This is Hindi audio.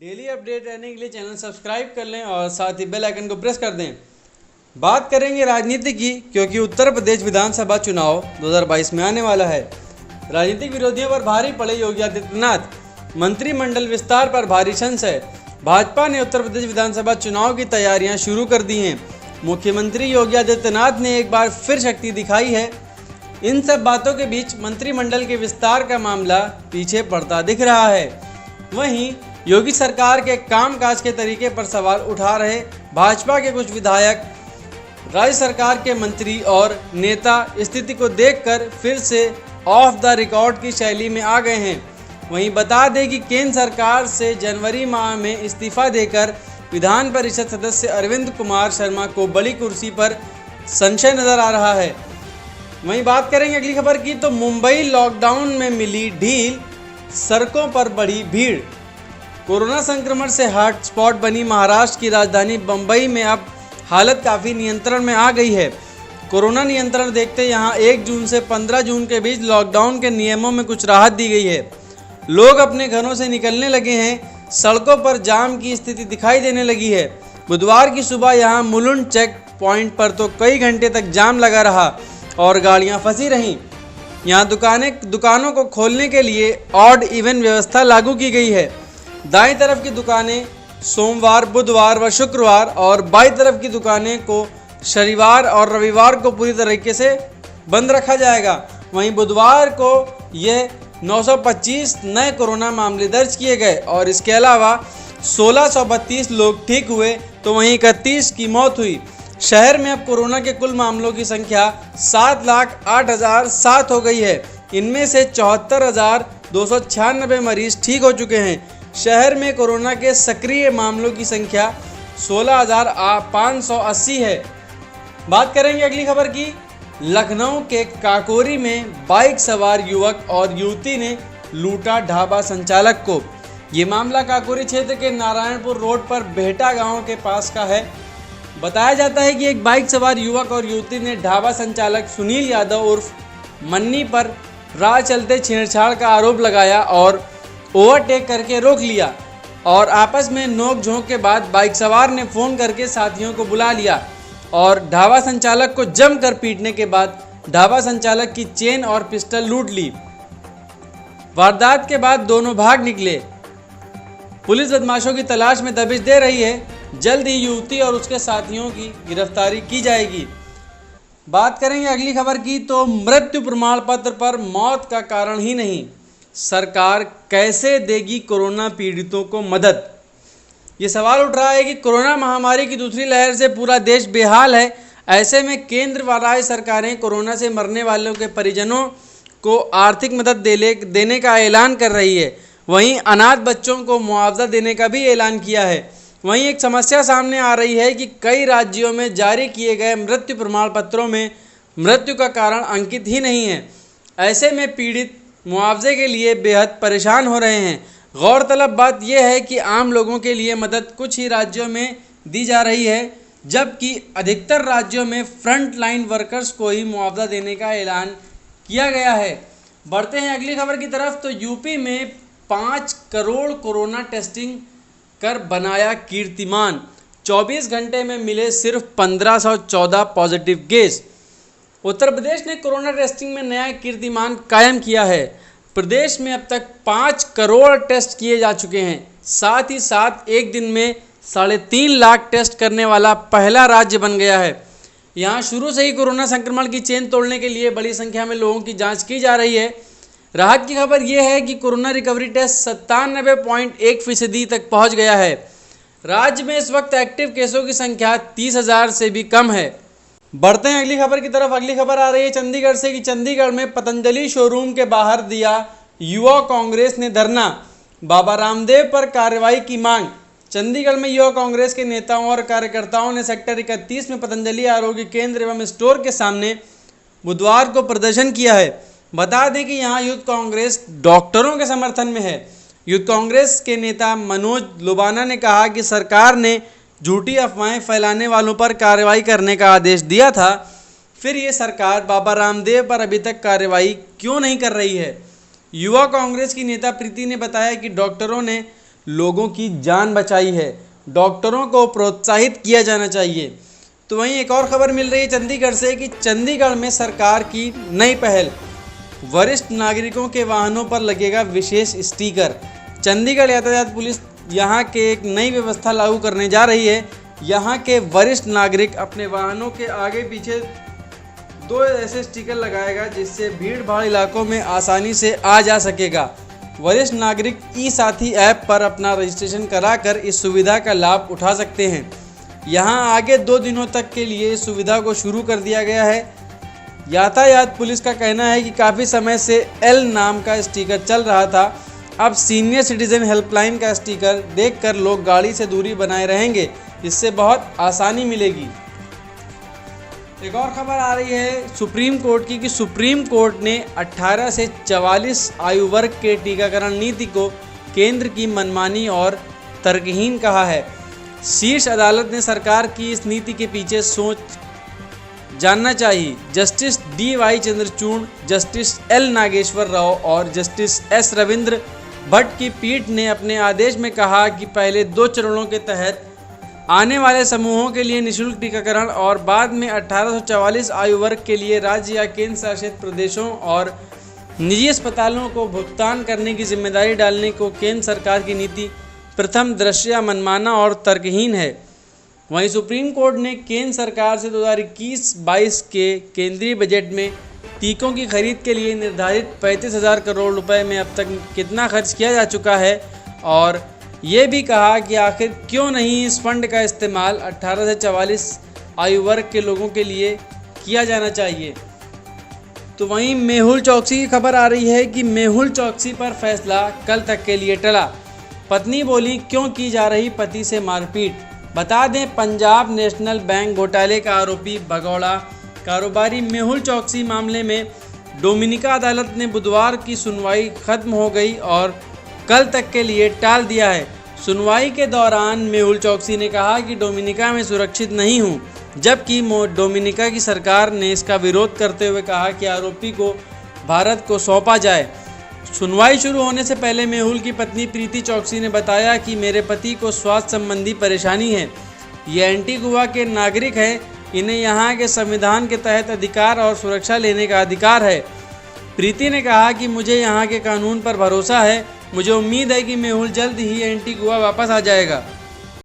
डेली अपडेट रहने के लिए चैनल सब्सक्राइब कर लें और साथ ही बेल आइकन को प्रेस कर दें। बात करेंगे राजनीति की, क्योंकि उत्तर प्रदेश विधानसभा चुनाव 2022 में आने वाला है। राजनीतिक विरोधियों पर भारी पड़े योगी आदित्यनाथ, मंत्रिमंडल विस्तार पर भारी संशय। भाजपा ने उत्तर प्रदेश विधानसभा चुनाव की तैयारियां शुरू कर दी हैं। मुख्यमंत्री योगी आदित्यनाथ ने एक बार फिर शक्ति दिखाई है। इन सब बातों के बीच मंत्रिमंडल के विस्तार का मामला पीछे पड़ता दिख रहा है। वहीं योगी सरकार के कामकाज के तरीके पर सवाल उठा रहे भाजपा के कुछ विधायक, राज्य सरकार के मंत्री और नेता स्थिति को देखकर फिर से ऑफ द रिकॉर्ड की शैली में आ गए हैं। वहीं बता दें कि केंद्र सरकार से जनवरी माह में इस्तीफा देकर विधान परिषद सदस्य अरविंद कुमार शर्मा को बड़ी कुर्सी पर संशय नजर आ रहा है। वहीं बात करेंगे अगली खबर की, तो मुंबई लॉकडाउन में मिली ढील, सड़कों पर बढ़ी भीड़। कोरोना संक्रमण से हॉटस्पॉट बनी महाराष्ट्र की राजधानी बम्बई में अब हालत काफ़ी नियंत्रण में आ गई है। कोरोना नियंत्रण देखते यहां 1 जून से 15 जून के बीच लॉकडाउन के नियमों में कुछ राहत दी गई है। लोग अपने घरों से निकलने लगे हैं। सड़कों पर जाम की स्थिति दिखाई देने लगी है। बुधवार की सुबह यहां मुलुंड चेक पॉइंट पर तो कई घंटे तक जाम लगा रहा और गाड़ियां फंसी रहीं। यहां दुकानों को खोलने के लिए ऑड इवन व्यवस्था लागू की गई है। दाईं तरफ की दुकानें सोमवार, बुधवार व शुक्रवार और बाईं तरफ की दुकानें को शनिवार और रविवार को पूरी तरीके से बंद रखा जाएगा। वहीं बुधवार को यह 925 नए कोरोना मामले दर्ज किए गए और इसके अलावा 1632 लोग ठीक हुए, तो वहीं 31 की मौत हुई। शहर में अब कोरोना के कुल मामलों की संख्या 7,08,007 हो गई है। इनमें से 74,296 मरीज ठीक हो चुके हैं। शहर में कोरोना के सक्रिय मामलों की संख्या 16,580 है। बात करेंगे अगली खबर की। लखनऊ के काकोरी में बाइक सवार युवक और युवती ने लूटा ढाबा संचालक को। ये मामला काकोरी क्षेत्र के नारायणपुर रोड पर बेहटा गांव के पास का है। बताया जाता है कि एक बाइक सवार युवक और युवती ने ढाबा संचालक सुनील यादव उर्फ मन्नी पर राह चलते छेड़छाड़ का आरोप लगाया और ओवरटेक करके रोक लिया और आपस में नोक-झोंक के बाद बाइक सवार ने फ़ोन करके साथियों को बुला लिया और ढाबा संचालक को जमकर पीटने के बाद ढाबा संचालक की चेन और पिस्टल लूट ली। वारदात के बाद दोनों भाग निकले। पुलिस बदमाशों की तलाश में दबिश दे रही है। जल्द ही युवती और उसके साथियों की गिरफ्तारी की जाएगी। बात करेंगे अगली खबर की, तो मृत्यु प्रमाण पत्र पर मौत का कारण ही नहीं, सरकार कैसे देगी कोरोना पीड़ितों को मदद। ये सवाल उठ रहा है कि कोरोना महामारी की दूसरी लहर से पूरा देश बेहाल है। ऐसे में केंद्र व राज्य सरकारें कोरोना से मरने वालों के परिजनों को आर्थिक मदद देने का ऐलान कर रही है। वहीं अनाथ बच्चों को मुआवजा देने का भी ऐलान किया है। वहीं एक समस्या सामने आ रही है कि कई राज्यों में जारी किए गए मृत्यु प्रमाण पत्रों में मृत्यु का कारण अंकित ही नहीं है। ऐसे में पीड़ित मुआवजे के लिए बेहद परेशान हो रहे हैं। गौरतलब बात यह है कि आम लोगों के लिए मदद कुछ ही राज्यों में दी जा रही है, जबकि अधिकतर राज्यों में फ्रंट लाइन वर्कर्स को ही मुआवजा देने का ऐलान किया गया है। बढ़ते हैं अगली खबर की तरफ, तो यूपी में 5 करोड़ कोरोना टेस्टिंग कर बनाया कीर्तिमान। 24 घंटे में मिले सिर्फ 1514 पॉजिटिव केस। उत्तर प्रदेश ने कोरोना टेस्टिंग में नया कीर्तिमान कायम किया है। प्रदेश में अब तक 5 करोड़ टेस्ट किए जा चुके हैं। साथ ही साथ एक दिन में 3.5 लाख टेस्ट करने वाला पहला राज्य बन गया है। यहाँ शुरू से ही कोरोना संक्रमण की चेन तोड़ने के लिए बड़ी संख्या में लोगों की जांच की जा रही है। राहत की खबर यह है कि कोरोना रिकवरी टेस्ट 97.1% तक पहुँच गया है। राज्य में इस वक्त एक्टिव केसों की संख्या 30,000 से भी कम है। बढ़ते हैं अगली खबर की तरफ। अगली खबर आ रही है चंडीगढ़ से कि चंडीगढ़ में पतंजलि शोरूम के बाहर दिया युवा कांग्रेस ने धरना, बाबा रामदेव पर कार्रवाई की मांग। चंडीगढ़ में युवा कांग्रेस के नेताओं और कार्यकर्ताओं ने सेक्टर 31 में पतंजलि आरोग्य केंद्र एवं स्टोर के सामने बुधवार को प्रदर्शन किया है। बता दें कि यहाँ यूथ कांग्रेस डॉक्टरों के समर्थन में है। यूथ कांग्रेस के नेता मनोज लोबाना ने कहा कि सरकार ने झूठी अफवाहें फैलाने वालों पर कार्रवाई करने का आदेश दिया था, फिर ये सरकार बाबा रामदेव पर अभी तक कार्रवाई क्यों नहीं कर रही है। युवा कांग्रेस की नेता प्रीति ने बताया कि डॉक्टरों ने लोगों की जान बचाई है। डॉक्टरों को प्रोत्साहित किया जाना चाहिए। तो वहीं एक और खबर मिल रही है चंडीगढ़ से कि चंडीगढ़ में सरकार की नई पहल, वरिष्ठ नागरिकों के वाहनों पर लगेगा विशेष स्टिकर। चंडीगढ़ यातायात पुलिस यहाँ के एक नई व्यवस्था लागू करने जा रही है। यहाँ के वरिष्ठ नागरिक अपने वाहनों के आगे पीछे 2 ऐसे स्टिकर लगाएगा जिससे भीड़ भाड़ इलाकों में आसानी से आ जा सकेगा। वरिष्ठ नागरिक ई साथी ऐप पर अपना रजिस्ट्रेशन कराकर इस सुविधा का लाभ उठा सकते हैं। यहाँ आगे 2 दिनों तक के लिए इस सुविधा को शुरू कर दिया गया है। यातायात पुलिस का कहना है कि काफ़ी समय से एल नाम का स्टिकर चल रहा था। अब सीनियर सिटीजन हेल्पलाइन का स्टिकर देखकर लोग गाड़ी से दूरी बनाए रहेंगे। इससे बहुत आसानी मिलेगी। एक और खबर आ रही है सुप्रीम कोर्ट की कि सुप्रीम कोर्ट ने 18 से 44 आयु वर्ग के टीकाकरण नीति को केंद्र की मनमानी और तर्कहीन कहा है। शीर्ष अदालत ने सरकार की इस नीति के पीछे सोच जानना चाहिए। Justice DY Chandrachud, justice L Nageswara Rao और जस्टिस S रविंद्र भट्ट की पीठ ने अपने आदेश में कहा कि पहले 2 चरणों के तहत आने वाले समूहों के लिए निःशुल्क टीकाकरण और बाद में 18 से 44 आयु वर्ग के लिए राज्य या केंद्र शासित प्रदेशों और निजी अस्पतालों को भुगतान करने की जिम्मेदारी डालने को केंद्र सरकार की नीति प्रथम दृष्टया मनमाना और तर्कहीन है। वहीं सुप्रीम कोर्ट ने केंद्र सरकार से 2021-22 के केंद्रीय बजट में टीकों की खरीद के लिए निर्धारित 35,000 करोड़ रुपए में अब तक कितना खर्च किया जा चुका है और ये भी कहा कि आखिर क्यों नहीं इस फंड का इस्तेमाल 18 से 44 आयु वर्ग के लोगों के लिए किया जाना चाहिए। तो वहीं मेहुल चौकसी की खबर आ रही है कि मेहुल चौकसी पर फैसला कल तक के लिए टला। पत्नी बोली क्यों की जा रही पति से मारपीट। बता दें पंजाब नेशनल बैंक घोटाले का आरोपी भगौड़ा कारोबारी मेहुल चौकसी मामले में डोमिनिका अदालत ने बुधवार की सुनवाई खत्म हो गई और कल तक के लिए टाल दिया है। सुनवाई के दौरान मेहुल चौकसी ने कहा कि डोमिनिका में सुरक्षित नहीं हूं, जबकि डोमिनिका की सरकार ने इसका विरोध करते हुए कहा कि आरोपी को भारत को सौंपा जाए। सुनवाई शुरू होने से पहले मेहुल की पत्नी प्रीति चौकसी ने बताया कि मेरे पति को स्वास्थ्य संबंधी परेशानी है। ये एंटीगुआ के नागरिक हैं, इन्हें यहाँ के संविधान के तहत अधिकार और सुरक्षा लेने का अधिकार है। प्रीति ने कहा कि मुझे यहाँ के कानून पर भरोसा है। मुझे उम्मीद है कि मेहुल जल्द ही एंटीगुआ वापस आ जाएगा।